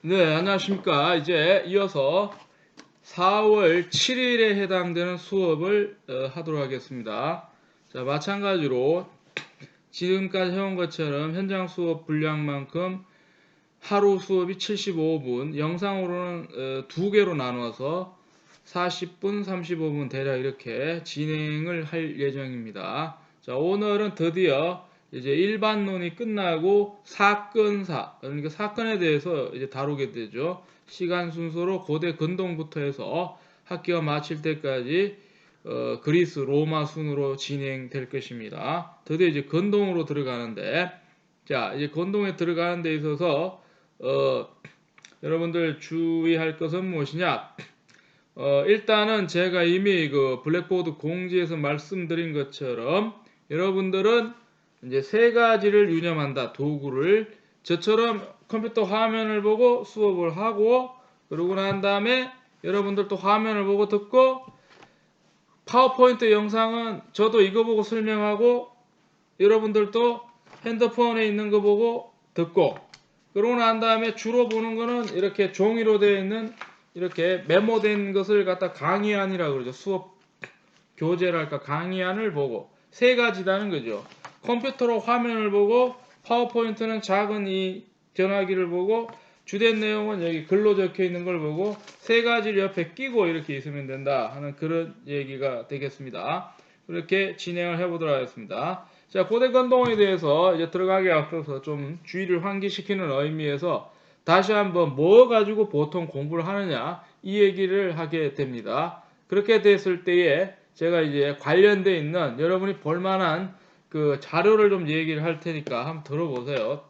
네, 안녕하십니까. 이제 이어서 4월 7일에 해당되는 수업을 하도록 하겠습니다. 자, 마찬가지로 지금까지 해온 것처럼 현장 수업 분량만큼 하루 수업이 75분, 영상으로는 2개로 나눠서 40분, 35분 대략 이렇게 진행을 할 예정입니다. 자, 오늘은 드디어 이제 일반론이 끝나고 사건사, 그러니까 사건에 대해서 이제 다루게 되죠. 시간 순서로 고대 근동부터 해서 학기가 마칠 때까지 그리스 로마 순으로 진행될 것입니다. 드디어 이제 근동으로 들어가는데, 자, 이제 근동에 들어가는 데 있어서 여러분들 주의할 것은 무엇이냐? 일단은 제가 이미 그 블랙보드 공지에서 말씀드린 것처럼 여러분들은 이제 세 가지를 유념한다. 도구를 저처럼 컴퓨터 화면을 보고 수업을 하고 그러고 난 다음에 여러분들 또 화면을 보고 듣고 파워포인트 영상은 저도 이거 보고 설명하고 여러분들도 핸드폰에 있는 거 보고 듣고 그러고 난 다음에 주로 보는 거는 이렇게 종이로 되어 있는 이렇게 메모된 것을 갖다 강의안이라고 그러죠. 수업 교재랄까 강의안을 보고 세 가지라는 거죠. 컴퓨터로 화면을 보고 파워포인트는 작은 이 전화기를 보고 주된 내용은 여기 글로 적혀 있는 걸 보고 세 가지를 옆에 끼고 이렇게 있으면 된다 하는 그런 얘기가 되겠습니다. 그렇게 진행을 해보도록 하겠습니다. 자, 고대 건동에 대해서 이제 들어가기 앞서서 좀 주의를 환기시키는 의미에서 다시 한번 뭐 가지고 보통 공부를 하느냐 이 얘기를 하게 됩니다. 그렇게 됐을 때에 제가 이제 관련돼 있는 여러분이 볼만한 그 자료를 좀 얘기를 할 테니까 한번 들어보세요.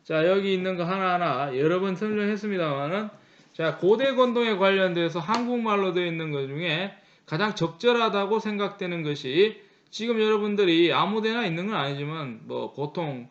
자, 여기 있는 거 하나하나 여러 번 설명했습니다만은 자, 고대 건동에 관련돼서 한국말로 되어 있는 것 중에 가장 적절하다고 생각되는 것이 지금 여러분들이 아무데나 있는 건 아니지만 뭐 보통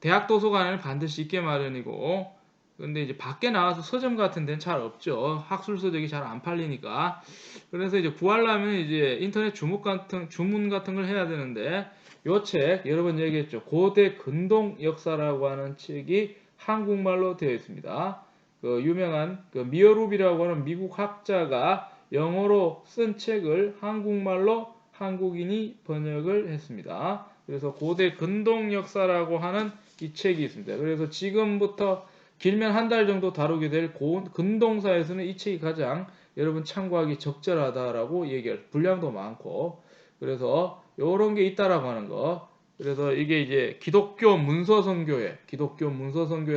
대학 도서관에는 반드시 있게 마련이고 근데 이제 밖에 나가서 서점 같은 데는 잘 없죠. 학술 서적이 잘 안 팔리니까. 그래서 이제 구하려면 이제 인터넷 주문 같은 걸 해야 되는데 요 책 여러 번 얘기했죠. 고대 근동 역사라고 하는 책이 한국말로 되어 있습니다. 그 유명한 그 미어룹이라고 하는 미국 학자가 영어로 쓴 책을 한국말로 한국인이 번역을 했습니다. 그래서 고대 근동 역사라고 하는 이 책이 있습니다. 그래서 지금부터 길면 한 달 정도 다루게 될 근동사에서는 이 책이 가장 여러분 참고하기 적절하다라고 얘기할 분량도 많고 그래서 요런 게 있다라고 하는 거. 그래서 이게 이제 기독교 문서선교회라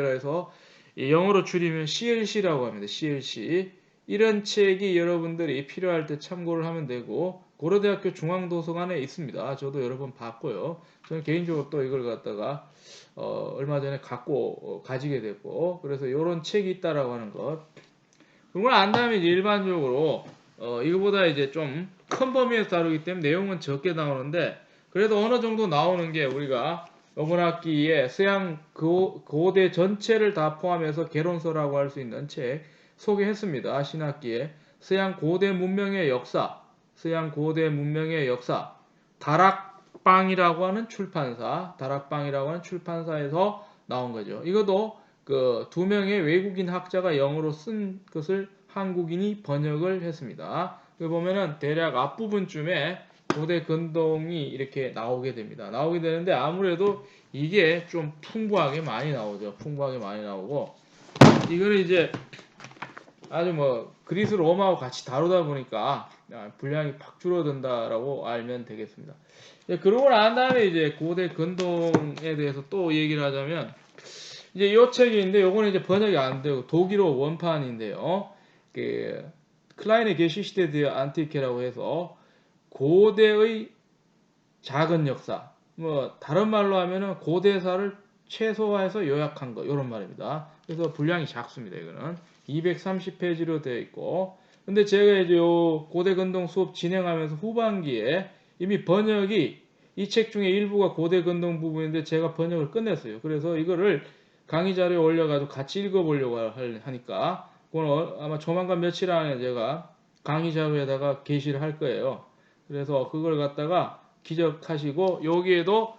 해서 영어로 줄이면 CLC라고 합니다. CLC. 이런 책이 여러분들이 필요할 때 참고를 하면 되고 고려대학교 중앙도서관에 있습니다. 저도 여러 번 봤고요. 저는 개인적으로 또 이걸 갖다가 얼마 전에 가지게 됐고 그래서 이런 책이 있다라고 하는 것. 그걸 안 다음에 이제 일반적으로 이거보다 이제 좀 큰 범위에서 다루기 때문에 내용은 적게 나오는데 그래도 어느 정도 나오는 게 우리가 이번 학기에 서양 고대 전체를 다 포함해서 개론서라고 할 수 있는 책 소개했습니다. 신학기에 서양 고대 문명의 역사, 다락방이라고 하는 출판사에서 나온 거죠. 이것도 그 두 명의 외국인 학자가 영어로 쓴 것을 한국인이 번역을 했습니다. 그 보면은 대략 앞부분쯤에 고대 근동이 이렇게 나오게 됩니다. 나오게 되는데 아무래도 이게 좀 풍부하게 많이 나오죠. 풍부하게 많이 나오고 이거는 이제 아주 뭐 그리스 로마하고 같이 다루다 보니까 분량이 팍 줄어든다라고 알면 되겠습니다. 그러고 난 다음에 이제 고대 근동에 대해서 또 얘기를 하자면 이제 이 책인데 요거는 이제 번역이 안 되고 독일어 원판인데요. 그 클라인의 게시시대 드 안티케라고 해서 고대의 작은 역사. 뭐 다른 말로 하면은 고대사를 최소화해서 요약한 거 이런 말입니다. 그래서 분량이 작습니다. 이거는 230페이지로 되어 있고 근데 제가 이제 요 고대 근동 수업 진행하면서 후반기에 이미 번역이 이 책 중에 일부가 고대 근동 부분인데 제가 번역을 끝냈어요. 그래서 이거를 강의 자료에 올려가지고 같이 읽어보려고 하니까 그건 아마 조만간 며칠 안에 제가 강의 자료에다가 게시를 할 거예요. 그래서 그걸 갖다가 기적하시고 여기에도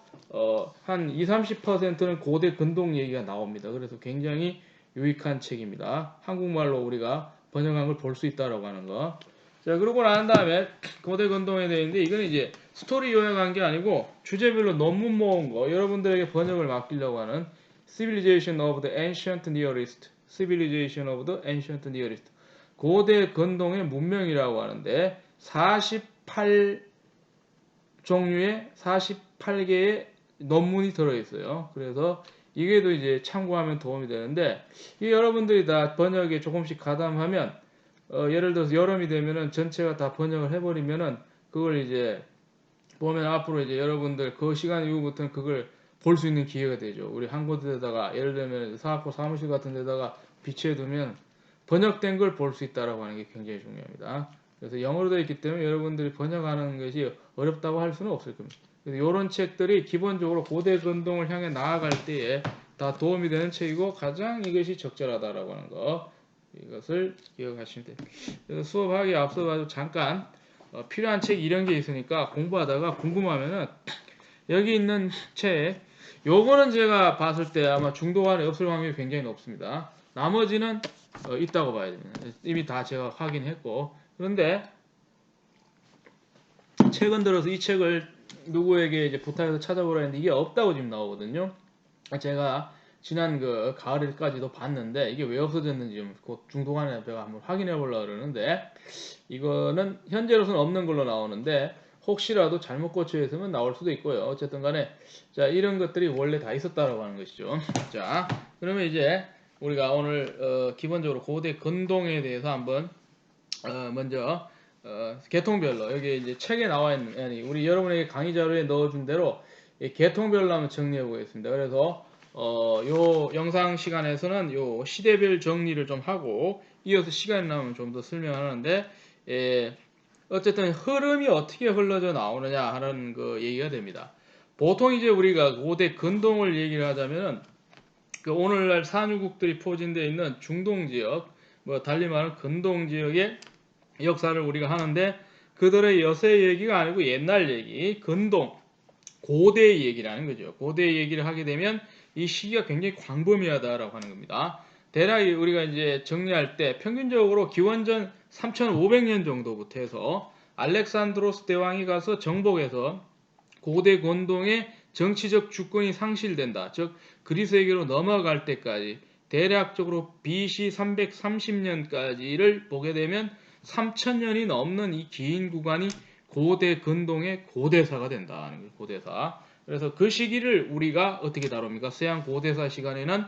한 20, 30%는 고대 근동 얘기가 나옵니다. 그래서 굉장히 유익한 책입니다. 한국말로 우리가 번역한 걸 볼 수 있다라고 하는 거. 자, 그러고 난 다음에 고대 근동에 대해 있는데 이거는 이제 스토리 요약한 게 아니고 주제별로 논문 모은 거 여러분들에게 번역을 맡기려고 하는 Civilization of the Ancient Near East, Civilization of the Ancient Near East, 고대 근동의 문명이라고 하는데 48 종류의 48개의 논문이 들어있어요. 그래서 이게도 이제 참고하면 도움이 되는데 이 여러분들이 다 번역에 조금씩 가담하면 예를 들어서 여름이 되면은 전체가 다 번역을 해버리면은 그걸 이제 보면 앞으로 이제 여러분들 그 시간 이후부터는 그걸 볼 수 있는 기회가 되죠. 우리 한 곳에다가 예를 들면 사학부 사무실 같은 데다가 비치해두면 번역된 걸 볼 수 있다라고 하는 게 굉장히 중요합니다. 그래서 영어로 되어 있기 때문에 여러분들이 번역하는 것이 어렵다고 할 수는 없을 겁니다. 그래서 이런 책들이 기본적으로 고대 근동을 향해 나아갈 때에 다 도움이 되는 책이고 가장 이것이 적절하다라고 하는 거 이것을 기억하시면 됩니다. 그래서 수업하기에 앞서 가지고 잠깐 필요한 책 이런 게 있으니까 공부하다가 궁금하면은 여기 있는 책 요거는 제가 봤을 때 아마 중도간에 없을 확률이 굉장히 높습니다. 나머지는 있다고 봐야 됩니다. 이미 다 제가 확인했고 그런데 최근 들어서 이 책을 누구에게 이제 부탁해서 찾아보라 했는데 이게 없다고 지금 나오거든요. 제가 지난 그 가을까지도 봤는데 이게 왜 없어졌는지 곧 중도간에 제가 한번 확인해 보려고 그러는데 이거는 현재로서는 없는 걸로 나오는데 혹시라도 잘못 고쳐 있으면 나올 수도 있고요. 어쨌든 간에 자 이런 것들이 원래 다 있었다라고 하는 것이죠. 자 그러면 이제 우리가 오늘 기본적으로 고대 근동에 대해서 한번 먼저 계통별로 여기 이제 책에 나와 있는 아니 우리 여러분에게 강의 자료에 넣어준 대로 계통별로 한번 정리해 보겠습니다. 그래서 요 영상 시간에서는 요 시대별 정리를 좀 하고 이어서 시간이 나면 좀 더 설명하는데 어쨌든 흐름이 어떻게 흘러져 나오느냐 하는 그 얘기가 됩니다. 보통 이제 우리가 고대 근동을 얘기를 하자면은 그 오늘날 산유국들이 포진되어 있는 중동 지역, 뭐 달리 말하는 근동 지역의 역사를 우리가 하는데 그들의 여세 얘기가 아니고 옛날 얘기, 근동, 고대 얘기라는 거죠. 고대 얘기를 하게 되면 이 시기가 굉장히 광범위하다라고 하는 겁니다. 대략 우리가 이제 정리할 때 평균적으로 기원전 3500년 정도부터 해서 알렉산드로스 대왕이 가서 정복해서 고대 근동의 정치적 주권이 상실된다. 즉 그리스에게로 넘어갈 때까지 대략적으로 BC 330년까지를 보게 되면 3000년이 넘는 이 긴 구간이 고대 근동의 고대사가 된다는 거예요. 고대사. 그래서 그 시기를 우리가 어떻게 다룹니까? 서양 고대사 시간에는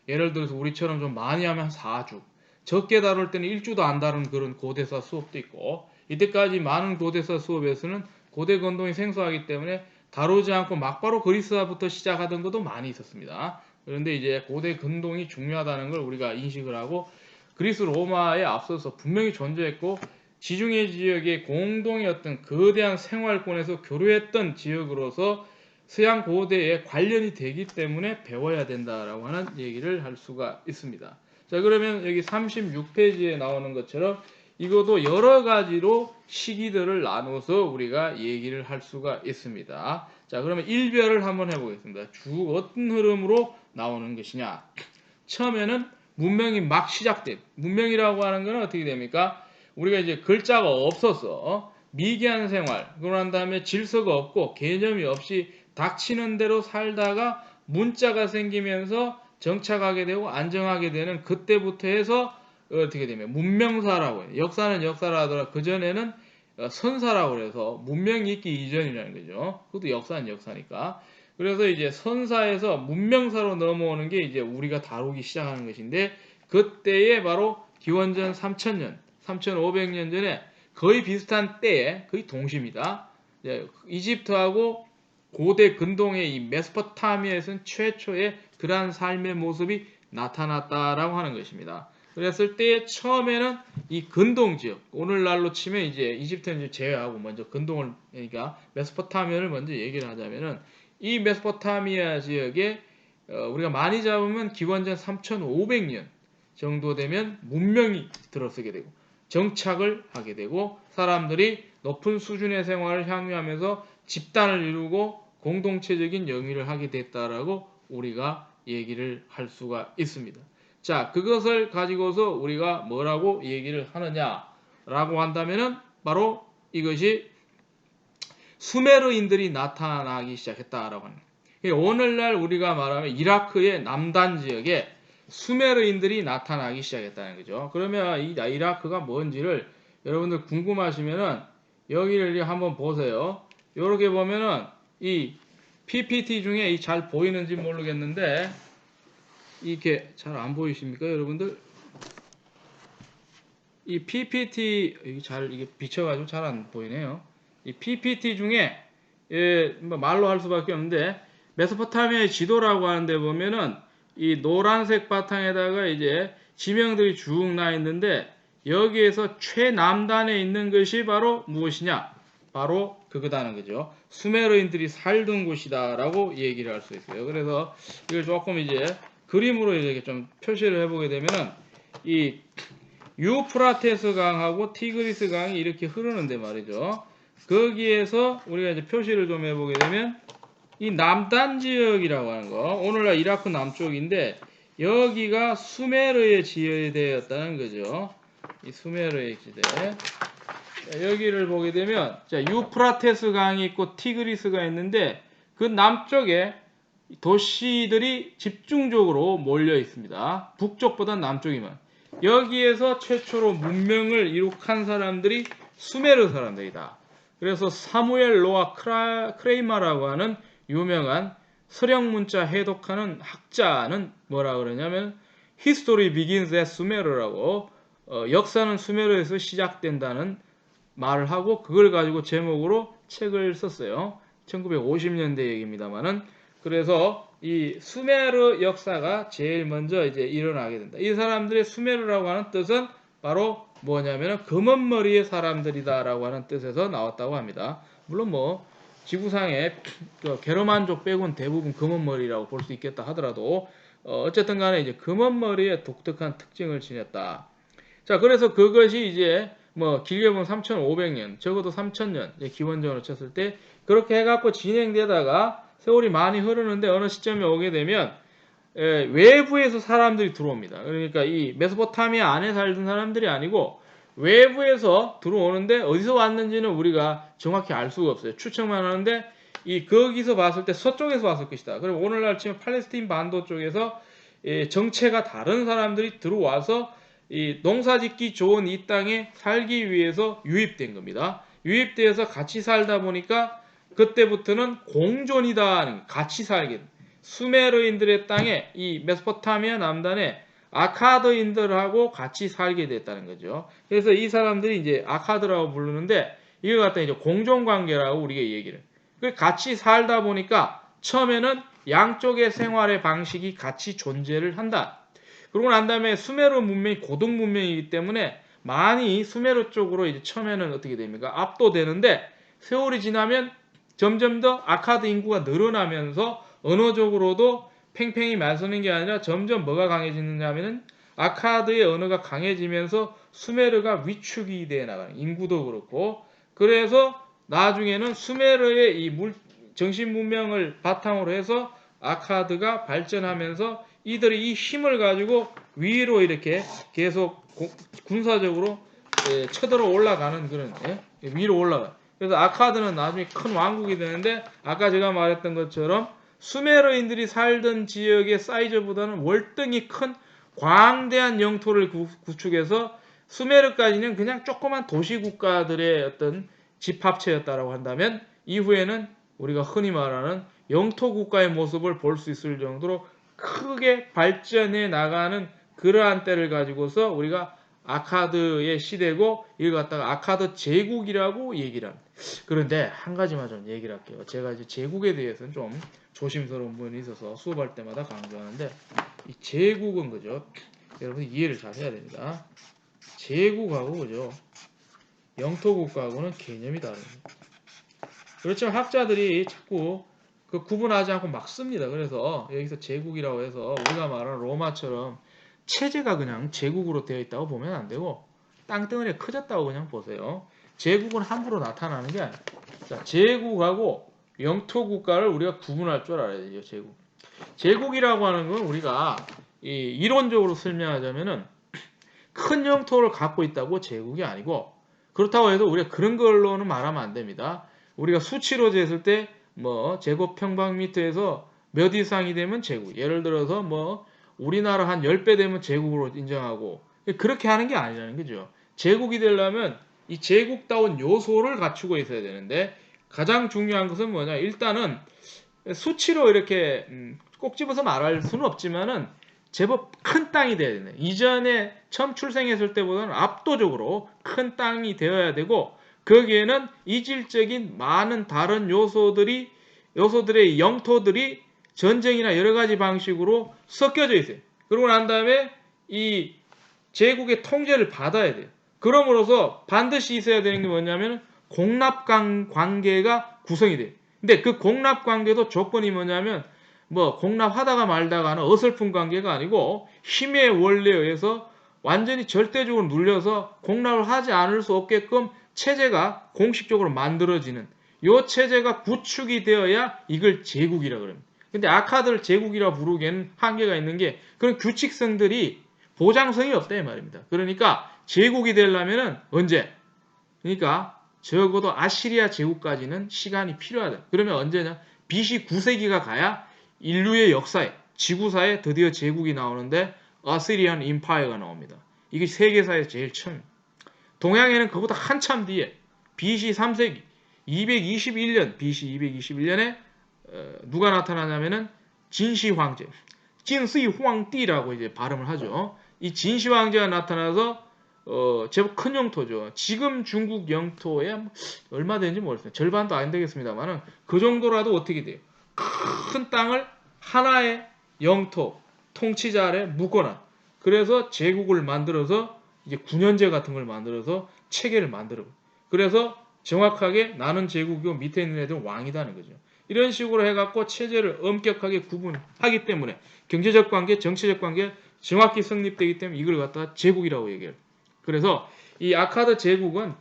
예를 들어서 우리처럼 좀 많이 하면 4주, 적게 다룰 때는 1주도 안 다룬 그런 고대사 수업도 있고 이때까지 많은 고대사 수업에서는 고대 근동이 생소하기 때문에 다루지 않고 막바로 그리스사부터 시작하던 것도 많이 있었습니다. 그런데 이제 고대 근동이 중요하다는 걸 우리가 인식을 하고 그리스 로마에 앞서서 분명히 존재했고 지중해 지역의 공동의 어떤 거대한 생활권에서 교류했던 지역으로서 서양 고대에 관련이 되기 때문에 배워야 된다라고 하는 얘기를 할 수가 있습니다. 자 그러면 여기 36페이지에 나오는 것처럼 이것도 여러 가지로 시기들을 나눠서 우리가 얘기를 할 수가 있습니다. 자 그러면 일별을 한번 해보겠습니다. 쭉 어떤 흐름으로 나오는 것이냐. 처음에는 문명이 막 시작된 문명이라고 하는 것은 어떻게 됩니까? 우리가 이제 글자가 없어서 미개한 생활 그러고 난 다음에 질서가 없고 개념이 없이 닥치는 대로 살다가 문자가 생기면서 정착하게 되고 안정하게 되는 그때부터 해서 어떻게 되면 문명사라고 해요. 역사는 역사라 하더라도 그전에는 선사라고 해서 문명이 있기 이전이라는 거죠. 그것도 역사는 역사니까. 그래서 이제 선사에서 문명사로 넘어오는 게 이제 우리가 다루기 시작하는 것인데 그때에 바로 기원전 3000년, 3500년 전에 거의 비슷한 때에 거의 동시입니다. 이집트하고 고대 근동의 이 메소포타미아에서는 최초의 그러한 삶의 모습이 나타났다라고 하는 것입니다. 그랬을 때 처음에는 이 근동 지역, 오늘날로 치면 이제 이집트는 제외하고 먼저 근동을 그러니까 메소포타미아를 먼저 얘기를 하자면은 이 메소포타미아 지역에 우리가 많이 잡으면 기원전 3500년 정도 되면 문명이 들어서게 되고 정착을 하게 되고 사람들이 높은 수준의 생활을 향유하면서 집단을 이루고 공동체적인 영위를 하게 됐다라고 우리가 얘기를 할 수가 있습니다. 자, 그것을 가지고서 우리가 뭐라고 얘기를 하느냐라고 한다면은 바로 이것이 수메르인들이 나타나기 시작했다라고 합니다. 오늘날 우리가 말하면 이라크의 남단 지역에 수메르인들이 나타나기 시작했다는 거죠. 그러면 이 이라크가 뭔지를 여러분들 궁금하시면은 여기를 한번 보세요. 이렇게 보면은 이 PPT 중에 잘 보이는지 모르겠는데 이게 잘 안 보이십니까, 여러분들? 이 PPT 이게 비쳐가지고 잘 안 보이네요. 이 PPT 중에 뭐 말로 할 수밖에 없는데 메소포타미아의 지도라고 하는데 보면은 이 노란색 바탕에다가 이제 지명들이 쭉 나 있는데 여기에서 최남단에 있는 것이 바로 무엇이냐? 바로 그거다는 거죠. 수메르인들이 살던 곳이다라고 얘기를 할 수 있어요. 그래서 이걸 조금 이제 그림으로 이렇게 좀 표시를 해보게 되면은 이 유프라테스 강하고 티그리스 강이 이렇게 흐르는데 말이죠. 거기에서 우리가 이제 표시를 좀 해보게 되면 이 남단 지역이라고 하는 거, 오늘날 이라크 남쪽인데 여기가 수메르의 지대였다는 거죠. 이 수메르의 지대. 여기를 보게 되면 자, 유프라테스 강이 있고 티그리스가 있는데 그 남쪽에 도시들이 집중적으로 몰려 있습니다. 북쪽보다 남쪽이면. 여기에서 최초로 문명을 이룩한 사람들이 수메르 사람들이다. 그래서 사무엘 노아 크레이마라고 하는 유명한 서령문자 해독하는 학자는 뭐라 그러냐면 History begins at Sumer라고 역사는 수메르에서 시작된다는 말을 하고 그걸 가지고 제목으로 책을 썼어요. 1950년대 얘기입니다만은 그래서 이 수메르 역사가 제일 먼저 이제 일어나게 된다. 이 사람들의 수메르라고 하는 뜻은 바로 뭐냐면 검은 머리의 사람들이다라고 하는 뜻에서 나왔다고 합니다. 물론 뭐 지구상의 게르만족 빼고는 대부분 검은 머리라고 볼 수 있겠다 하더라도 어쨌든 간에 이제 검은 머리의 독특한 특징을 지녔다. 자, 그래서 그것이 이제 뭐 길게 보면 3,500년, 적어도 3,000년 기원전으로 쳤을 때 그렇게 해갖고 진행되다가 세월이 많이 흐르는데 어느 시점에 오게 되면 외부에서 사람들이 들어옵니다. 그러니까 이 메소포타미아 안에 살던 사람들이 아니고 외부에서 들어오는데 어디서 왔는지는 우리가 정확히 알 수가 없어요. 추측만 하는데 이 거기서 봤을 때 서쪽에서 왔을 것이다. 그리고 오늘날 지금 팔레스타인 반도 쪽에서 정체가 다른 사람들이 들어와서 이 농사짓기 좋은 이 땅에 살기 위해서 유입된 겁니다. 유입돼서 같이 살다 보니까 그때부터는 공존이다. 같이 살게. 수메르인들의 땅에 이 메소포타미아 남단에 아카드인들하고 같이 살게 됐다는 거죠. 그래서 이 사람들이 이제 아카드라고 부르는데 이걸 갖다 이제 공존관계라고 우리가 얘기를. 같이 살다 보니까 처음에는 양쪽의 생활의 방식이 같이 존재를 한다. 그러고 난 다음에 수메르 문명이 고등 문명이기 때문에 많이 수메르 쪽으로 이제 처음에는 어떻게 됩니까? 압도되는데 세월이 지나면 점점 더 아카드 인구가 늘어나면서 언어적으로도 팽팽히 맞서는 게 아니라 점점 뭐가 강해지느냐 하면은 아카드의 언어가 강해지면서 수메르가 위축이 돼 나가는 인구도 그렇고 그래서 나중에는 수메르의 이 정신 문명을 바탕으로 해서 아카드가 발전하면서 이들이 이 힘을 가지고 위로 이렇게 계속 군사적으로 쳐들어 올라가는 그런 위로 올라가. 그래서 아카드는 나중에 큰 왕국이 되는데 아까 제가 말했던 것처럼 수메르인들이 살던 지역의 사이즈보다는 월등히 큰 광대한 영토를 구축해서 수메르까지는 그냥 조그만 도시 국가들의 어떤 집합체였다라고 한다면 이후에는 우리가 흔히 말하는 영토 국가의 모습을 볼 수 있을 정도로 크게 발전해 나가는 그러한 때를 가지고서 우리가 아카드의 시대고 이걸 갖다가 아카드 제국이라고 얘기를 합니다. 그런데 한 가지만 좀 얘기를 할게요. 제가 이제 제국에 대해서는 좀 조심스러운 부분이 있어서 수업할 때마다 강조하는데 이 제국은 그죠? 여러분 이해를 잘 해야 됩니다. 제국하고 그죠? 영토국가하고는 개념이 다릅니다. 그렇지만 학자들이 자꾸 그 구분하지 않고 막 씁니다. 그래서 여기서 제국이라고 해서 우리가 말하는 로마처럼 체제가 그냥 제국으로 되어 있다고 보면 안 되고 땅덩어리가 커졌다고 그냥 보세요. 제국은 함부로 나타나는 게 아니에요. 자, 제국하고 영토국가를 우리가 구분할 줄 알아야 돼요. 제국. 제국이라고 하는 건 우리가 이 이론적으로 설명하자면은 큰 영토를 갖고 있다고 제국이 아니고, 그렇다고 해서 우리가 그런 걸로는 말하면 안 됩니다. 우리가 수치로 쟀을 때 뭐 제곱평방미터에서 몇 이상이 되면 제국, 예를 들어서 뭐 우리나라 한 10배 되면 제국으로 인정하고, 그렇게 하는 게 아니라는 거죠. 제국이 되려면 이 제국다운 요소를 갖추고 있어야 되는데, 가장 중요한 것은 뭐냐, 일단은 수치로 이렇게 꼭 집어서 말할 수는 없지만은 제법 큰 땅이 돼야 되네. 이전에 처음 출생했을 때보다는 압도적으로 큰 땅이 되어야 되고, 거기에는 이질적인 많은 다른 요소들의 영토들이 전쟁이나 여러 가지 방식으로 섞여져 있어요. 그러고 난 다음에 이 제국의 통제를 받아야 돼요. 그럼으로써 반드시 있어야 되는 게 뭐냐면 공납 관계가 구성이 돼요. 근데 그 공납 관계도 조건이 뭐냐면 뭐 공납하다가 말다가는 어설픈 관계가 아니고 힘의 원리에 의해서 완전히 절대적으로 눌려서 공납을 하지 않을 수 없게끔 체제가 공식적으로 만들어지는, 이 체제가 구축이 되어야 이걸 제국이라 그럽니다. 근데 아카드를 제국이라 부르기에는 한계가 있는 게 그런 규칙성들이 보장성이 없다 이 말입니다. 그러니까 제국이 되려면은 언제? 그러니까 적어도 아시리아 제국까지는 시간이 필요하다. 그러면 언제냐? BC 9세기가 가야 인류의 역사에, 지구사에 드디어 제국이 나오는데 아시리안 임파이어가 나옵니다. 이게 세계사에서 제일 처음. 동양에는 그보다 한참 뒤에 BC 3세기 221년 BC 221년에 누가 나타나냐면은 진시 황제, 진시 황띠라고 이제 발음을 하죠. 이 진시 황제가 나타나서 제법 큰 영토죠. 지금 중국 영토에 얼마 되는지 모르겠어요. 절반도 안 되겠습니다만은 그 정도라도 어떻게 돼요? 큰 땅을 하나의 영토 통치자 아래 묶어놔. 그래서 제국을 만들어서 이제 군현제 같은 걸 만들어서 체계를 만들어. 그래서 정확하게 나는 제국이고 밑에 있는 애들은 왕이다는 거죠. 이런 식으로 해갖고 체제를 엄격하게 구분하기 때문에 경제적 관계, 정치적 관계 정확히 성립되기 때문에 이걸 갖다가 제국이라고 얘기해요. 그래서 이 아카드 제국은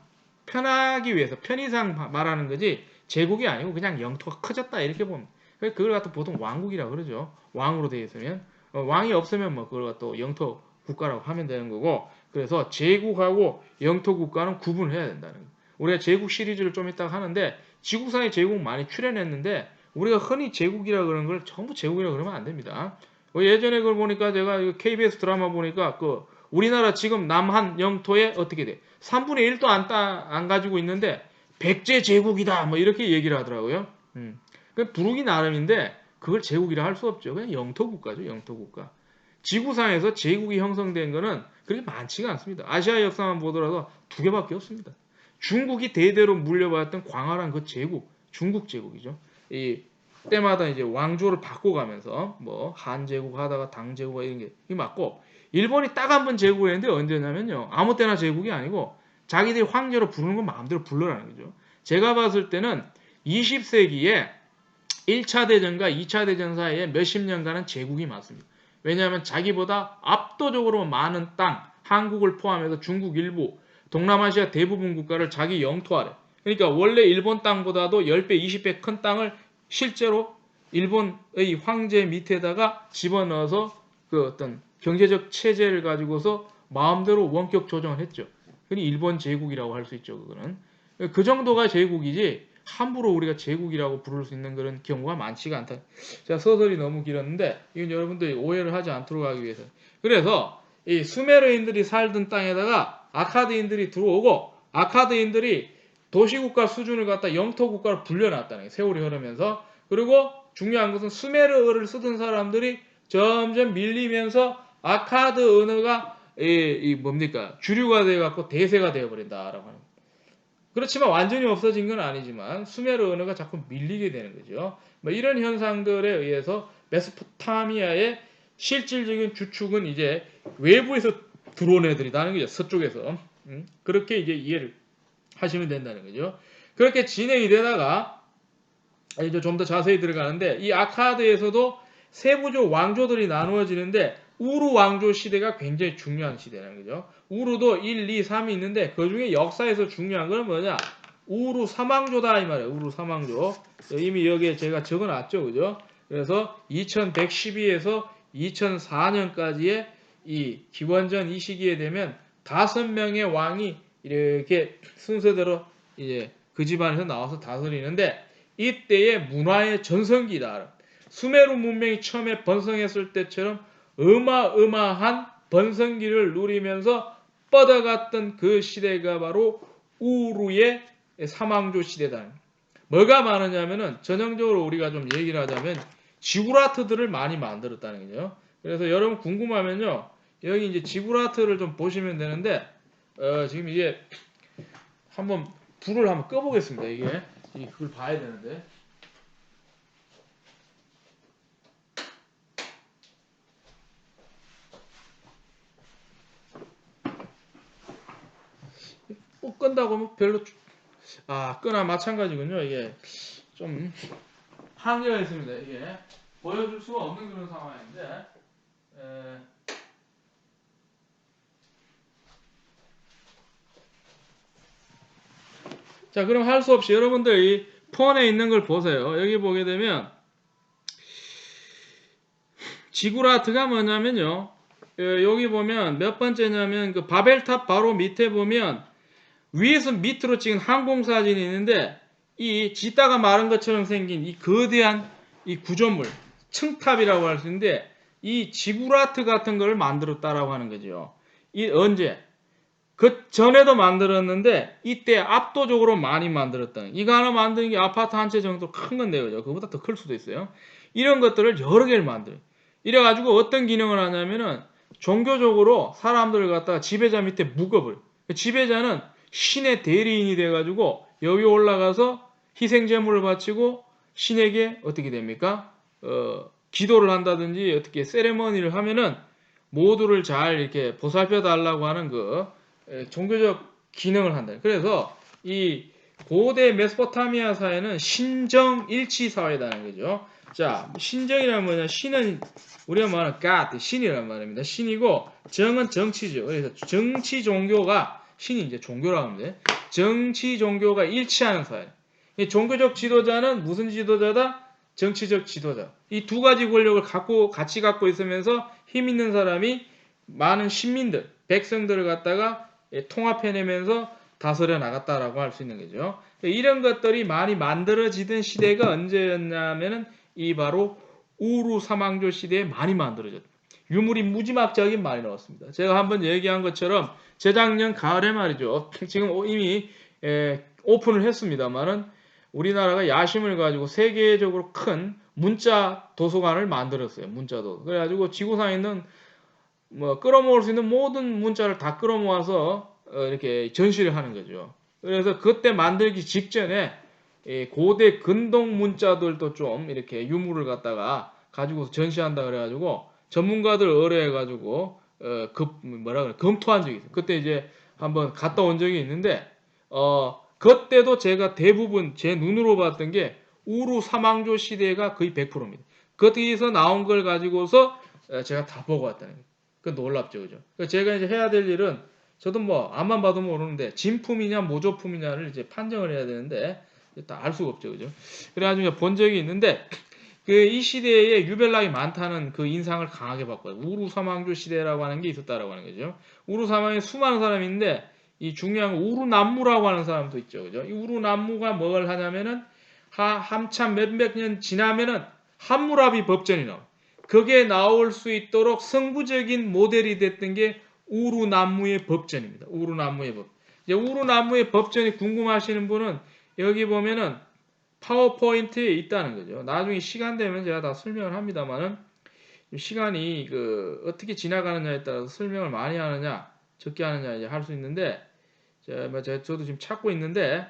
편하기 위해서 편의상 말하는 거지 제국이 아니고 그냥 영토가 커졌다 이렇게 보면, 그걸 갖다 보통 왕국이라고 그러죠. 왕으로 되어 있으면 왕이 없으면 뭐 그걸 갖다 영토 국가라고 하면 되는 거고, 그래서 제국하고 영토 국가는 구분해야 된다는 거예요. 우리가 제국 시리즈를 좀 이따가 하는데 지구상에 제국 많이 출연했는데 우리가 흔히 제국이라 그러는 걸 전부 제국이라 그러면 안 됩니다. 예전에 그걸 보니까 제가 KBS 드라마 보니까 그 우리나라 지금 남한 영토에 어떻게 돼? 3분의 1도 안 가지고 있는데 백제 제국이다 뭐 이렇게 얘기를 하더라고요. 그 부르기 나름인데 그걸 제국이라 할 수 없죠. 그냥 영토 국가죠. 영토 국가. 지구상에서 제국이 형성된 거는 그렇게 많지가 않습니다. 아시아 역사만 보더라도 2개밖에 없습니다. 중국이 대대로 물려받았던 광활한 그 제국, 중국 제국이죠. 이 때마다 이제 왕조를 바꿔가면서 뭐 한제국 하다가 당제국 이런 게 맞고, 일본이 딱 한 번 제국을 했는데 언제냐면요, 아무 때나 제국이 아니고 자기들이 황제로 부르는 건 마음대로 불러라는 거죠. 제가 봤을 때는 20세기에 1차 대전과 2차 대전 사이에 몇십 년간은 제국이 맞습니다. 왜냐하면 자기보다 압도적으로 많은 땅, 한국을 포함해서 중국 일부, 동남아시아 대부분 국가를 자기 영토 아래, 그러니까 원래 일본 땅보다도 10배, 20배 큰 땅을 실제로 일본의 황제 밑에다가 집어넣어서 그 어떤 경제적 체제를 가지고서 마음대로 원격 조정을 했죠. 그니 일본 제국이라고 할 수 있죠. 그거는 그 정도가 제국이지 함부로 우리가 제국이라고 부를 수 있는 그런 경우가 많지가 않다. 자, 서설이 너무 길었는데 이건 여러분들이 오해를 하지 않도록 하기 위해서. 그래서 이 수메르인들이 살던 땅에다가 아카드인들이 들어오고, 아카드인들이 도시국가 수준을 갖다 영토국가로 불려놨다는 거예요. 세월이 흐르면서. 그리고 중요한 것은 수메르어를 쓰던 사람들이 점점 밀리면서 아카드 언어가 뭡니까? 주류가 되어갖고 대세가 되어버린다라고 하는 거예요. 그렇지만 완전히 없어진 건 아니지만 수메르 언어가 자꾸 밀리게 되는 거죠. 뭐 이런 현상들에 의해서 메소포타미아의 실질적인 주축은 이제 외부에서 들어온 애들이라는 거죠. 서쪽에서. 그렇게 이제 이해를 하시면 된다는 거죠. 그렇게 진행이 되다가 이제 좀 더 자세히 들어가는데, 이 아카드에서도 세부적 왕조들이 나누어지는데 우루 왕조 시대가 굉장히 중요한 시대라는 거죠. 우루도 1, 2, 3이 있는데 그 중에 역사에서 중요한 건 뭐냐? 우루 삼왕조다 이 말이에요. 우루 삼왕조. 이미 여기에 제가 적어놨죠, 그죠? 그래서 2112에서 2004년까지의 이 기원전 이 시기에 되면 5명의 왕이 이렇게 순서대로 이제 그 집안에서 나와서 다스리는데 이때의 문화의 전성기다. 수메르 문명이 처음에 번성했을 때처럼 어마어마한 번성기를 누리면서 뻗어갔던 그 시대가 바로 우루의 사망조 시대다. 뭐가 많으냐면은 전형적으로 우리가 좀 얘기를 하자면 지구라트들을 많이 만들었다는 거죠. 그래서 여러분 궁금하면요. 여기 이제 지구라트를 좀 보시면 되는데 지금 이게 한번 불을 한번 꺼보겠습니다. 이게 그걸 봐야 되는데. 꼭 끈다고 하면 별로 끄나 마찬가지군요. 이게 좀 한계가 있습니다. 이게 보여줄 수가 없는 그런 상황인데. 자, 그럼 할 수 없이 여러분들 이 폰에 있는 걸 보세요. 여기 보게 되면 지구라트가 뭐냐면요. 여기 보면 몇 번째냐면 그 바벨탑 바로 밑에 보면 위에서 밑으로 찍은 항공사진이 있는데 이 짓다가 마른 것처럼 생긴 이 거대한 이 구조물 층탑이라고 할 수 있는데 이 지구라트 같은 걸 만들었다라고 하는 거죠. 이 언제? 그 전에도 만들었는데 이때 압도적으로 많이 만들었다는 이거 하나 만드는 게 아파트 한 채 정도 큰 건데요. 그거보다 더 클 수도 있어요. 이런 것들을 여러 개를 만들어요. 이래가지고 어떤 기능을 하냐면은 종교적으로 사람들을 갖다가 지배자 밑에 묶어버려요. 지배자는 신의 대리인이 돼가지고 여기 올라가서 희생제물을 바치고 신에게 어떻게 됩니까? 기도를 한다든지 어떻게 세레머니를 하면은 모두를 잘 이렇게 보살펴 달라고 하는 그 종교적 기능을 한다. 그래서 이 고대 메소포타미아 사회는 신정 일치 사회라는 거죠. 자, 신정이라는 뭐냐? 신은 우리가 말하는 God, 신이란 말입니다. 신이고 정은 정치죠. 그래서 정치 종교가 신이 이제 종교라고 하는데 정치 종교가 일치하는 사회. 이 종교적 지도자는 무슨 지도자다? 정치적 지도자. 이 두 가지 권력을 같이 갖고 있으면서 힘 있는 사람이 많은 시민들, 백성들을 갖다가 통합해내면서 다스려 나갔다라고 할 수 있는 거죠. 이런 것들이 많이 만들어지던 시대가 언제였냐면은 이 바로 우루 사망조 시대에 많이 만들어졌다. 유물이 무지막지하게 많이 나왔습니다. 제가 한번 얘기한 것처럼 재작년 가을에 말이죠. 지금 이미 오픈을 했습니다만은 우리나라가 야심을 가지고 세계적으로 큰 문자 도서관을 만들었어요. 문자도. 그래가지고 지구상에 있는 뭐 끌어모을 수 있는 모든 문자를 다 끌어모아서 이렇게 전시를 하는 거죠. 그래서 그때 만들기 직전에 고대 근동 문자들도 좀 이렇게 유물을 갖다가 가지고 전시한다 그래가지고 전문가들 의뢰해가지고 검토한 적이 있어요. 그때 이제 한번 갔다 온 적이 있는데 그때도 제가 대부분 제 눈으로 봤던 게 우루 사망조 시대가 거의 100%입니다. 거기서 나온 걸 가지고서 제가 다 보고 왔다는 거예요. 그 놀랍죠, 그죠? 제가 이제 해야 될 일은 저도 뭐 앞만 봐도 모르는데 진품이냐 모조품이냐를 이제 판정을 해야 되는데 다 알 수가 없죠, 그죠? 그래가지고 본 적이 있는데 이 시대에 유별나게 많다는 그 인상을 강하게 받고요. 우루 사망조 시대라고 하는 게 있었다라고 하는 거죠. 우루 사망에 수많은 사람이 있는데 이 중요한 우루 남무라고 하는 사람도 있죠, 그죠? 이 우루 남무가 뭘 하냐면은 한참 몇백 년 지나면은 함무라비 법전이 나와요. 그게 나올 수 있도록 성부적인 모델이 됐던 게 우루남무의 법전입니다. 우루남무의 법. 이제 우루남무의 법전이 궁금하시는 분은 여기 보면은 파워포인트에 있다는 거죠. 나중에 시간 되면 제가 다 설명을 합니다만은 시간이 어떻게 지나가느냐에 따라서 설명을 많이 하느냐 적게 하느냐 이제 할 수 있는데 저도 지금 찾고 있는데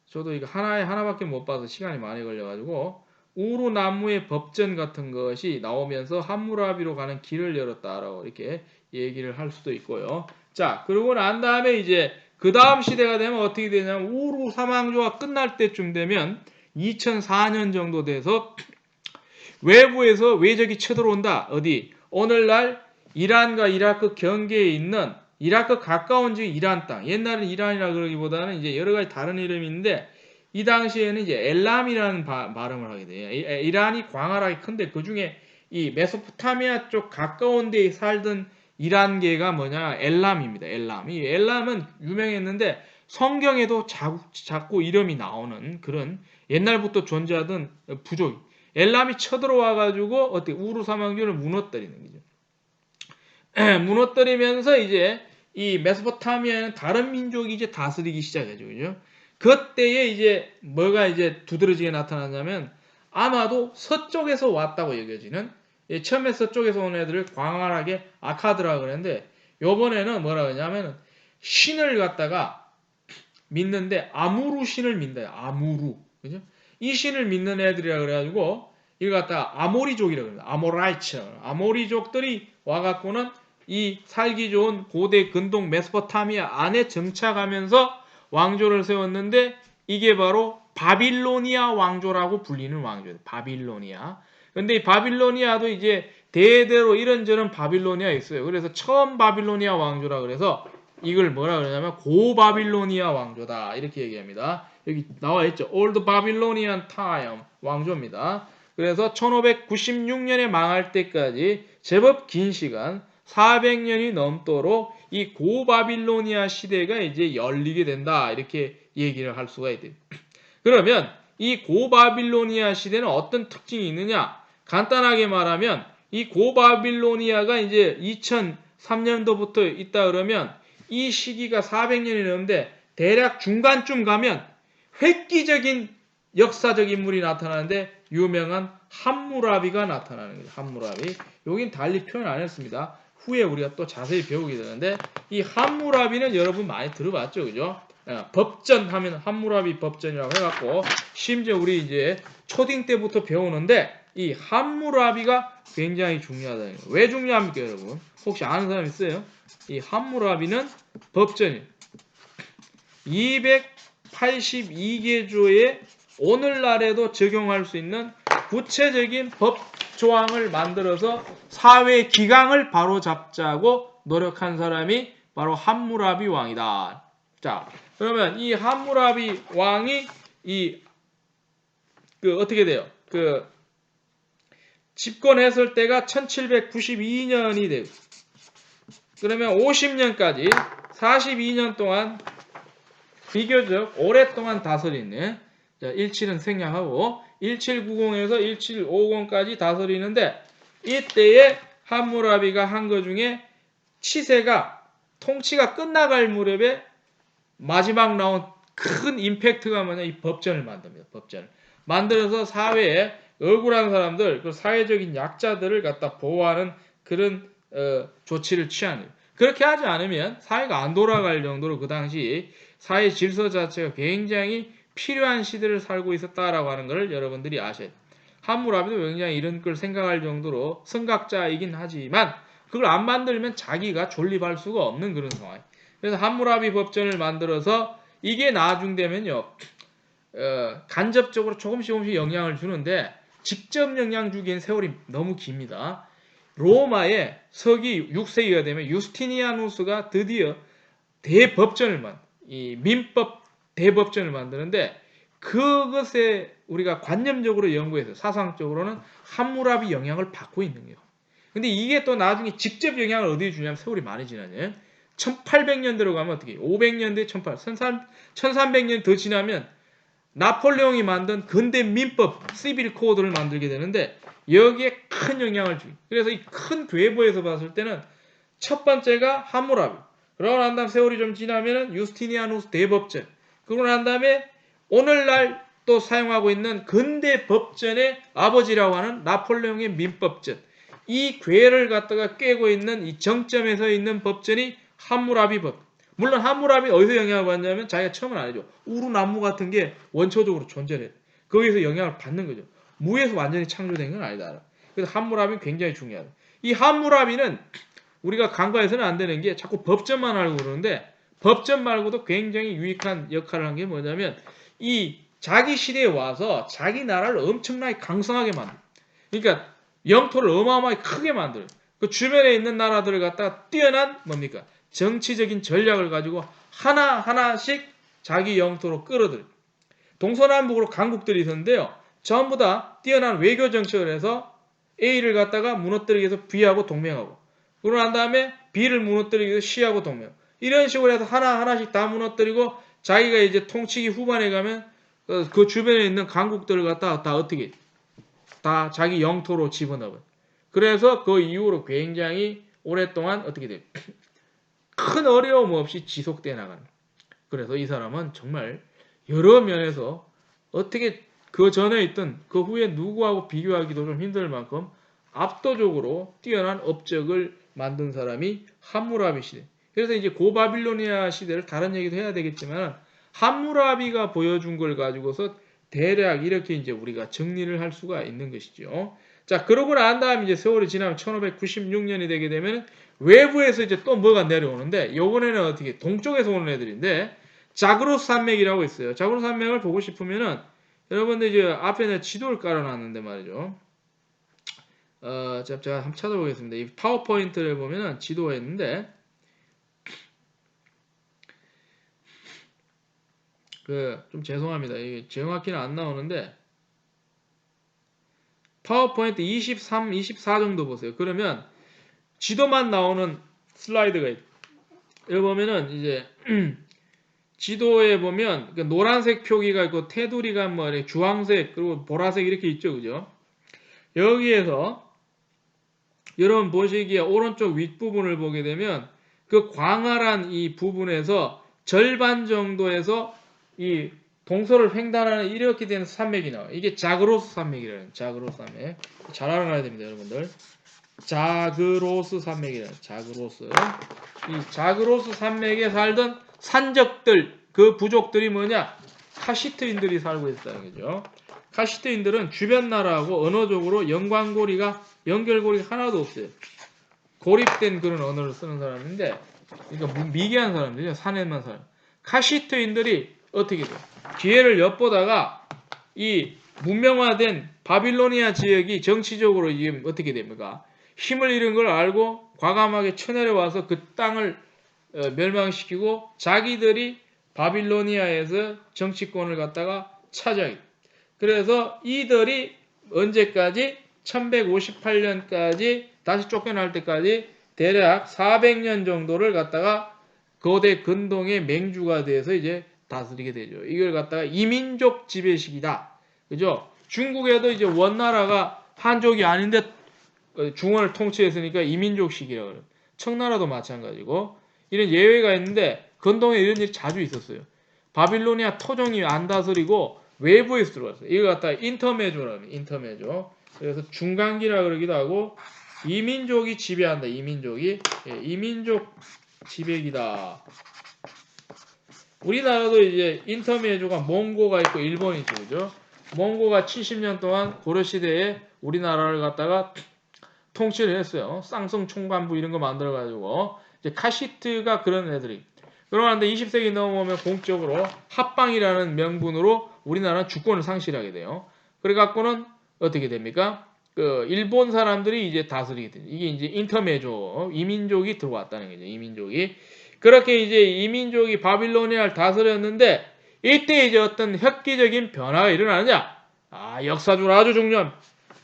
저도 이거 하나밖에 못 봐서 시간이 많이 걸려가지고 우루남무의 법전 같은 것이 나오면서 함무라비로 가는 길을 열었다라고 이렇게 얘기를 할 수도 있고요. 자, 그러고 난 다음에 이제 그 다음 시대가 되면 어떻게 되냐면 우루 사망조가 끝날 때쯤 되면 2004년 정도 돼서 외부에서 외적이 쳐들어온다. 어디? 오늘날 이란과 이라크 경계에 있는 이라크 가까운 지역 이란 땅. 옛날엔 이란이라 그러기보다는 이제 여러 가지 다른 이름이 있는데 이 당시에는 이제 엘람이라는 발음을 하게 돼요. 이란이 광활하게 큰데 그 중에 이 메소포타미아 쪽 가까운 데에 살던 이란계가 뭐냐? 엘람입니다. 엘람. 이 엘람은 유명했는데 성경에도 자꾸 이름이 나오는 그런 옛날부터 존재하던 부족. 엘람이 쳐들어와 가지고 어떻게 우르 사망주를 무너뜨리는 거죠. 무너뜨리면서 이제 이 메소포타미아는 다른 민족이 이제 다스리기 시작하죠. 그죠? 그때에 이제 뭐가 이제 두드러지게 나타나냐면 아마도 서쪽에서 왔다고 여겨지는 처음에 서쪽에서 온 애들을 광활하게 아카드라고 그랬는데 요번에는 뭐라고 하냐면 신을 갖다가 믿는데 아무루 신을 믿는다. 아무루. 그죠? 이 신을 믿는 애들이라 그래가지고 이걸 갖다가 아모리족이라고 합니다. 아모라이츠. 아모리족들이 와갖고는 이 살기 좋은 고대 근동 메소포타미아 안에 정착하면서 왕조를 세웠는데 이게 바로 바빌로니아 왕조라고 불리는 왕조예요. 바빌로니아. 근데 이 바빌로니아도 이제 대대로 이런저런 바빌로니아 있어요. 그래서 처음 바빌로니아 왕조라 그래서 이걸 뭐라 그러냐면 고바빌로니아 왕조다 이렇게 얘기합니다. 여기 나와 있죠. Old Babylonian Time 왕조입니다. 그래서 1596년에 망할 때까지 제법 긴 시간 400년이 넘도록 이 고바빌로니아 시대가 이제 열리게 된다 이렇게 얘기를 할 수가 있대요. 그러면 이 고바빌로니아 시대는 어떤 특징이 있느냐? 간단하게 말하면 이 고바빌로니아가 이제 2003년도부터 있다 그러면 이 시기가 400년이 넘는데 대략 중간쯤 가면 획기적인 역사적 인물이 나타나는데 유명한 함무라비가 나타나는 거예요. 함무라비. 여긴 달리 표현 안 했습니다. 후에 우리가 또 자세히 배우게 되는데 이 함무라비는 여러분 많이 들어봤죠. 그죠? 법전 하면 함무라비 법전이라고 해갖고 심지어 우리 이제 초딩 때부터 배우는데 이 함무라비가 굉장히 중요하다. 왜 중요합니까 여러분? 혹시 아는 사람 있어요? 이 함무라비는 법전이에요. 282개 조에 오늘날에도 적용할 수 있는 구체적인 법 조항을 만들어서 사회 기강을 바로잡자고 노력한 사람이 바로 함무라비 왕이다. 자, 그러면 이 함무라비 왕이 어떻게 돼요? 집권했을 때가 1792년이 돼요. 그러면 50년까지 42년 동안 비교적 오랫동안 다스리는 17은 생략하고 1790에서 1750까지 다스리는데 이때에 함무라비가 한 것 중에 치세가 통치가 끝나갈 무렵에 마지막 나온 큰 임팩트가 뭐냐 이 법전을 만듭니다. 법전을 만들어서 사회에 억울한 사람들, 그 사회적인 약자들을 갖다 보호하는 그런 조치를 취하는 거예요. 그렇게 하지 않으면 사회가 안 돌아갈 정도로 그 당시 사회 질서 자체가 굉장히 필요한 시대를 살고 있었다라고 하는 것을 여러분들이 아셔야 돼요. 함무라비도 굉장히 이런 걸 생각할 정도로 선각자이긴 하지만 그걸 안 만들면 자기가 존립할 수가 없는 그런 상황. 그래서 함무라비 법전을 만들어서 이게 나중되면요 간접적으로 조금씩 영향을 주는데 직접 영향 주기엔 세월이 너무 깁니다. 로마의 서기 6세기가 되면 유스티니아누스가 드디어 이 민법 대법전을 만드는데 그것에 우리가 관념적으로 연구해서 사상적으로는 함무라비 영향을 받고 있는 거예요. 근데 이게 또 나중에 직접 영향을 어디에 주냐면 세월이 많이 지나면 1800년대로 가면 어떻게 해요? 500년대 1300년 더 지나면 나폴레옹이 만든 근대 민법 시빌 코드를 만들게 되는데 여기에 큰 영향을 주고 그래서 이 큰 궤보에서 봤을 때는 첫 번째가 함무라비 그러고 난 다음 세월이 좀 지나면은 유스티니아누스 대법전 그러고 난 다음에 오늘날 또 사용하고 있는 근대 법전의 아버지라고 하는 나폴레옹의 민법전 이 궤를 갖다가 깨고 있는 이 정점에 서 있는 법전이 함무라비 법 물론 함무라비 어디서 영향을 받냐면 자기가 처음은 아니죠. 우루나무 같은 게 원초적으로 존재해요. 거기서 영향을 받는 거죠. 무에서 완전히 창조된 건 아니다. 그래서 함무라비는 굉장히 중요하다. 이 함무라비는 우리가 간과해서는 안 되는 게 자꾸 법전만 알고 그러는데 법전 말고도 굉장히 유익한 역할을 한 게 뭐냐면 이 자기 시대에 와서 자기 나라를 엄청나게 강성하게 만들어요. 그러니까 영토를 어마어마하게 크게 만들어요. 그 주변에 있는 나라들을 갖다가 뛰어난 뭡니까? 정치적인 전략을 가지고 하나하나씩 자기 영토로 끌어들여요. 동서남북으로 강국들이 있었는데요. 전부 다 뛰어난 외교 정책을 해서 A를 갖다가 무너뜨리기 위해서 B하고 동맹하고, 그러고 난 다음에 B를 무너뜨리기 위해서 C하고 동맹. 이런 식으로 해서 하나하나씩 다 무너뜨리고 자기가 이제 통치기 후반에 가면 그 주변에 있는 강국들을 갖다가 다 어떻게 다 자기 영토로 집어넣어. 그래서 그 이후로 굉장히 오랫동안 어떻게 돼요? 큰 어려움 없이 지속돼 나가는. 그래서 이 사람은 정말 여러 면에서 어떻게 그 전에 있던 그 후에 누구하고 비교하기도 좀 힘들 만큼 압도적으로 뛰어난 업적을 만든 사람이 함무라비 시대. 그래서 이제 고바빌로니아 시대를 다른 얘기도 해야 되겠지만 함무라비가 보여준 걸 가지고서 대략 이렇게 이제 우리가 정리를 할 수가 있는 것이죠. 자, 그러고 난 다음 이제 세월이 지나면 1596년이 되게 되면 외부에서 이제 또 뭐가 내려오는데, 요번에는 어떻게 동쪽에서 오는 애들인데 자그로스 산맥이라고 있어요. 자그로스 산맥을 보고 싶으면은 여러분들 이제 앞에 내 지도를 깔아놨는데 말이죠. 제가 한번 찾아보겠습니다. 이 파워포인트를 보면은 지도가 있는데 좀 죄송합니다. 이게 정확히는 안 나오는데 파워포인트 23, 24 정도 보세요. 그러면 지도만 나오는 슬라이드가 있어요. 여기 보면은 이제 지도에 보면 노란색 표기가 있고 테두리가 뭐 주황색 그리고 보라색 이렇게 있죠, 그죠? 여기에서 여러분 보시기에 오른쪽 윗부분을 보게 되면 그 광활한 이 부분에서 절반 정도에서 이 동서를 횡단하는 이렇게 되는 산맥이 나와요. 이게 자그로스 산맥이라는, 자그로스 산맥. 잘 알아놔야 됩니다, 여러분들. 자그로스 산맥이라는, 자그로스. 이 자그로스 산맥에 살던 산적들, 그 부족들이 뭐냐? 카시트인들이 살고 있다는 거죠. 카시트인들은 주변 나라하고 언어적으로 연관고리가, 연결고리가 하나도 없어요. 고립된 그런 언어를 쓰는 사람인데, 그러니까 미개한 사람들이죠. 산에만 살아요. 카시트인들이 어떻게 돼요? 기회를 엿보다가 이 문명화된 바빌로니아 지역이 정치적으로 이게 어떻게 됩니까? 힘을 잃은 걸 알고 과감하게 쳐내려와서 그 땅을 멸망시키고 자기들이 바빌로니아에서 정치권을 갖다가 차지하게. 그래서 이들이 언제까지 1158년까지 다시 쫓겨날 때까지 대략 400년 정도를 갖다가 거대 근동의 맹주가 돼서 이제 다스리게 되죠. 이걸 갖다가 이민족 지배식이다. 그죠? 중국에도 이제 원나라가 한족이 아닌데 중원을 통치했으니까 이민족식이라고 그래요. 청나라도 마찬가지고 이런 예외가 있는데 근동에 이런 일이 자주 있었어요. 바빌로니아 토종이 안 다스리고 외부에서 들어왔어요. 이걸 갖다가 인터메조라고 해요. 인터메조. 그래서 중간기라 그러기도 하고 이민족이 지배한다. 이민족이. 이민족 지배기다. 우리나라도 이제 인터메조가 몽고가 있고 일본이 있죠. 그죠? 몽고가 70년 동안 고려시대에 우리나라를 갖다가 통치를 했어요. 쌍성 총관부 이런 거 만들어가지고 이제 카시트가 그런 애들이. 그러는데 20세기 넘어오면 공적으로 합방이라는 명분으로 우리나라는 주권을 상실하게 돼요. 그래갖고는 어떻게 됩니까? 일본 사람들이 이제 다스리게 돼요. 이게 이제 인터메조 이민족이 들어왔다는 거죠. 이민족이. 그렇게 이제 이민족이 바빌로니아를 다스렸는데 이때 이제 어떤 획기적인 변화가 일어나느냐? 역사적으로 아주 중요한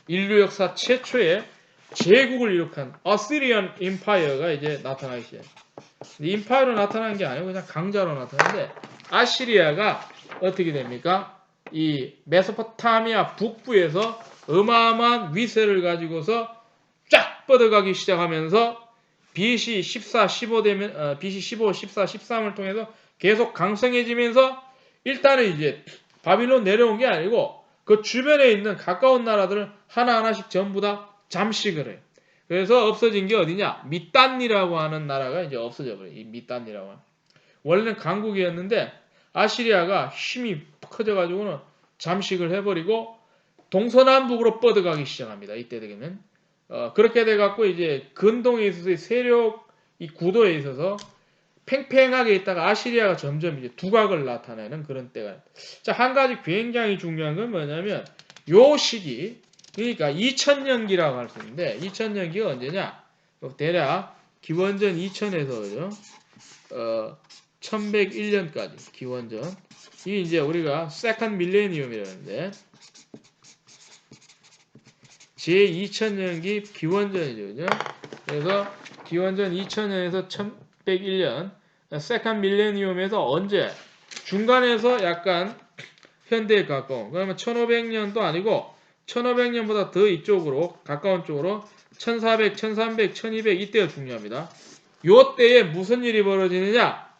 인류 역사 최초의 제국을 이룩한 어시리안 임파이어가 이제 나타나기 시작해요. 임파이어로 나타난 게 아니고 그냥 강자로 나타나는데 아시리아가 어떻게 됩니까? 이 메소포타미아 북부에서 어마어마한 위세를 가지고서 쫙 뻗어가기 시작하면서 BC 14, 15 되면 BC 15, 14, 13을 통해서 계속 강성해지면서 일단은 이제 바빌론 내려온 게 아니고 그 주변에 있는 가까운 나라들을 하나하나씩 전부 다 잠식을 해요. 그래서 없어진 게 어디냐? 미단니라고 하는 나라가 이제 없어져 버려요. 이 미단니라고 하는. 원래는 강국이었는데 아시리아가 힘이 커져가지고는 잠식을 해버리고 동서남북으로 뻗어가기 시작합니다. 이때 되면 그렇게 돼갖고 이제 근동에 있어서 세력 이 구도에 있어서 팽팽하게 있다가 아시리아가 점점 이제 두각을 나타내는 그런 때가. 자, 한 가지 굉장히 중요한 건 뭐냐면 요 시기, 그러니까 2000년기라고 할 수 있는데 2000년기가 언제냐? 대략 기원전 2000에서 1101년까지 기원전. 이게 이제 우리가 세컨드 밀레니엄이라는데 제2000년기 기원전이죠. 그죠? 그래서 기원전 2000년에서 1101년 세컨 밀레니엄에서 언제 중간에서 약간 현대에 가까운 그러면 1500년도 아니고 1500년보다 더 이쪽으로 가까운 쪽으로 1400, 1300, 1200 이때가 중요합니다. 요 때에 무슨 일이 벌어지느냐?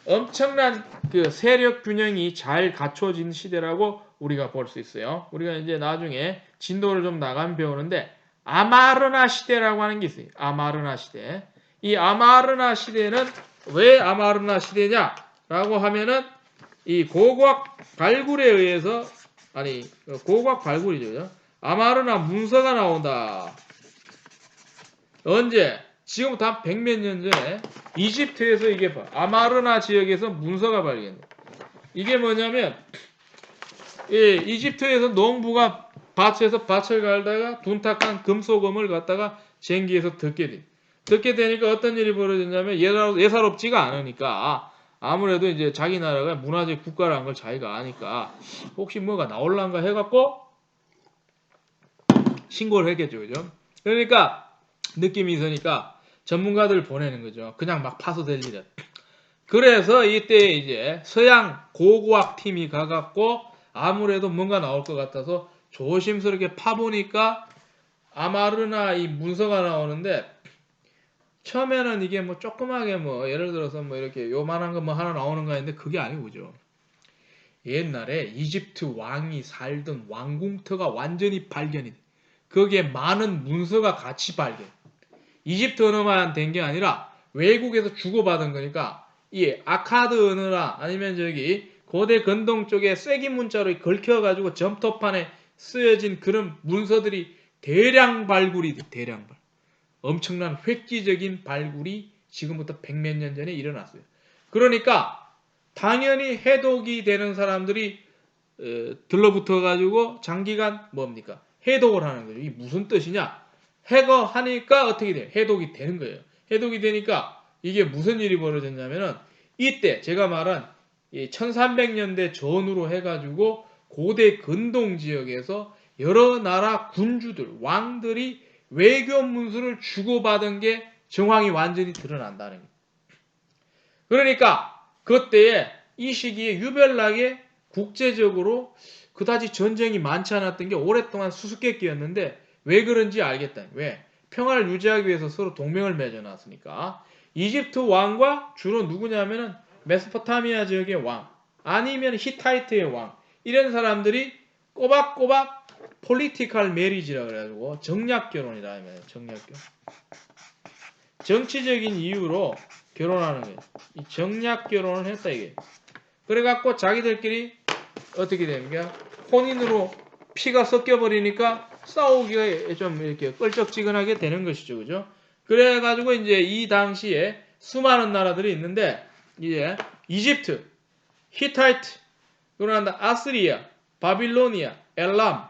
엄청난 그 세력 균형이 잘 갖춰진 시대라고 우리가 볼 수 있어요. 우리가 이제 나중에 진도를 좀 나가면 배우는데 아마르나 시대라고 하는 게 있어요. 아마르나 시대. 이 아마르나 시대는 왜 아마르나 시대냐라고 하면은 이 고고학 발굴에 의해서 고고학 발굴이죠. 아마르나 문서가 나온다. 언제? 지금부터 한 100몇 년 전에 이집트에서 이게 아마르나 지역에서 문서가 발견돼. 이게 뭐냐면 이집트에서 농부가 밭에서 밭을 갈다가 둔탁한 금소금을 갖다가 쟁기에서 듣게 돼. 듣게 되니까 어떤 일이 벌어졌냐면 예사롭지가 않으니까 아무래도 이제 자기 나라가 문화재 국가라는 걸 자기가 아니까 혹시 뭐가 나올란가 해갖고 신고를 했겠죠. 그죠? 그러니까 느낌이 있으니까 전문가들 보내는 거죠. 그냥 막 파서 될 일은. 그래서 이때 이제 서양 고고학 팀이 가갖고 아무래도 뭔가 나올 것 같아서 조심스럽게 파보니까 아마르나 이 문서가 나오는데 처음에는 이게 뭐 조그맣게 뭐 예를 들어서 뭐 이렇게 요만한 거 뭐 하나 나오는 거 아닌데 그게 아니고 그죠. 옛날에 이집트 왕이 살던 왕궁터가 완전히 발견이 돼. 거기에 많은 문서가 같이 발견. 이집트 언어만 된 게 아니라 외국에서 주고받은 거니까 이 아카드 언어나 아니면 저기 고대 건동 쪽에 쐐기 문자로 걸켜가지고 점토판에 쓰여진 그런 문서들이 대량 발굴이 돼. 대량 발굴. 엄청난 획기적인 발굴이 지금부터 100몇 년 전에 일어났어요. 그러니까 당연히 해독이 되는 사람들이 들러붙어가지고 장기간 뭡니까? 해독을 하는 거죠. 이게 무슨 뜻이냐? 해거하니까 어떻게 돼요? 해독이 되는 거예요. 해독이 되니까 이게 무슨 일이 벌어졌냐면은 이때 제가 말한 1300년대 전후로 해가지고 고대 근동 지역에서 여러 나라 군주들, 왕들이 외교 문서를 주고받은 게 정황이 완전히 드러난다는 거예요. 그러니까 그때에 이 시기에 유별나게 국제적으로 그다지 전쟁이 많지 않았던 게 오랫동안 수수께끼였는데 왜 그런지 알겠다. 왜? 평화를 유지하기 위해서 서로 동맹을 맺어놨으니까. 이집트 왕과 주로 누구냐면은 메소포타미아 지역의 왕 아니면 히타이트의 왕 이런 사람들이 꼬박꼬박 폴리티컬 메리지라 그래가지고 정략 결혼이다. 정략 결혼. 정치적인 이유로 결혼하는 거예요. 이 정략 결혼을 했다 이게. 그래갖고 자기들끼리 어떻게 됩니까? 혼인으로 피가 섞여버리니까 싸우기가 좀 이렇게 껄쩍지근하게 되는 것이죠. 그죠? 그래가지고 이제 이 당시에 수많은 나라들이 있는데 이제 이집트, 히타이트, 그러나 아스리아, 바빌로니아, 엘람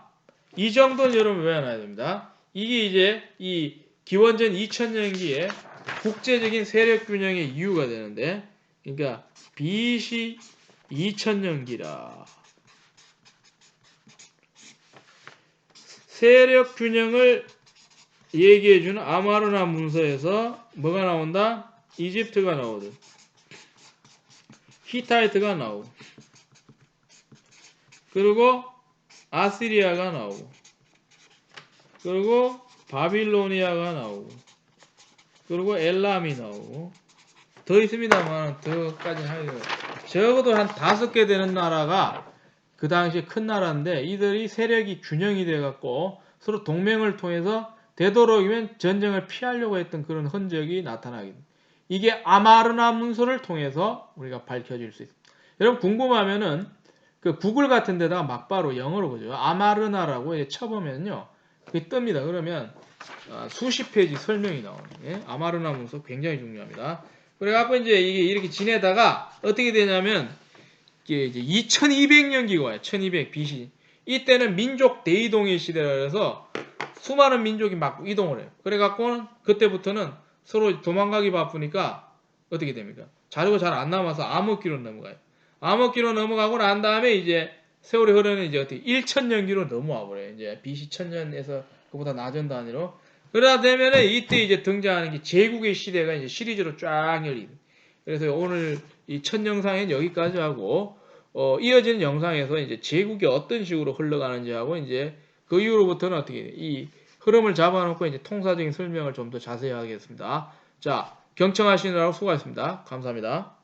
이 정도는 여러분 외워놔야 됩니다. 이게 이제 이 기원전 2000년기에 국제적인 세력 균형의 이유가 되는데 그러니까 BC 2000년기라 세력 균형을 얘기해주는 아마르나 문서에서 뭐가 나온다? 이집트가 나오든 히타이트가 나오고 그리고 아시리아가 나오고 그리고 바빌로니아가 나오고 그리고 엘람이 나오고 더 있습니다만 더까지 하여튼 적어도 한 5개 되는 나라가 그 당시에 큰 나라인데 이들이 세력이 균형이 돼갖고 서로 동맹을 통해서 되도록이면 전쟁을 피하려고 했던 그런 흔적이 나타나게 됩니다. 이게 아마르나 문서를 통해서 우리가 밝혀질 수 있습니다. 여러분 궁금하면은 그 구글 같은 데다가 막바로 영어로 그죠? 아마르나라고 쳐보면요. 그게 뜹니다. 그러면 수십 페이지 설명이 나오는 게 아마르나 문서 굉장히 중요합니다. 그래갖고 이제 이게 이렇게 지내다가 어떻게 되냐면 이게 이제 2200년기가 와요. 1200 BC. 이때는 민족 대이동의 시대라 그래서 수많은 민족이 막 이동을 해요. 그래갖고는 그때부터는 서로 도망가기 바쁘니까 어떻게 됩니까? 자료가 잘 안 남아서 암흑기로 넘어가요. 암흑기로 넘어가고 난 다음에 이제 세월이 흐르는 이제 어떻게 1천년기로 넘어와 버려요. 이제 BC 1000년에서 그보다 낮은 단위로. 그러다 되면은 이때 이제 등장하는 게 제국의 시대가 이제 시리즈로 쫙 열린. 그래서 오늘 이 첫 영상은 여기까지 하고 이어지는 영상에서 이제 제국이 어떤 식으로 흘러가는지 하고 이제 그 이후로부터는 어떻게 이 흐름을 잡아놓고 이제 통사적인 설명을 좀 더 자세히 하겠습니다. 자, 경청하시느라고 수고하셨습니다. 감사합니다.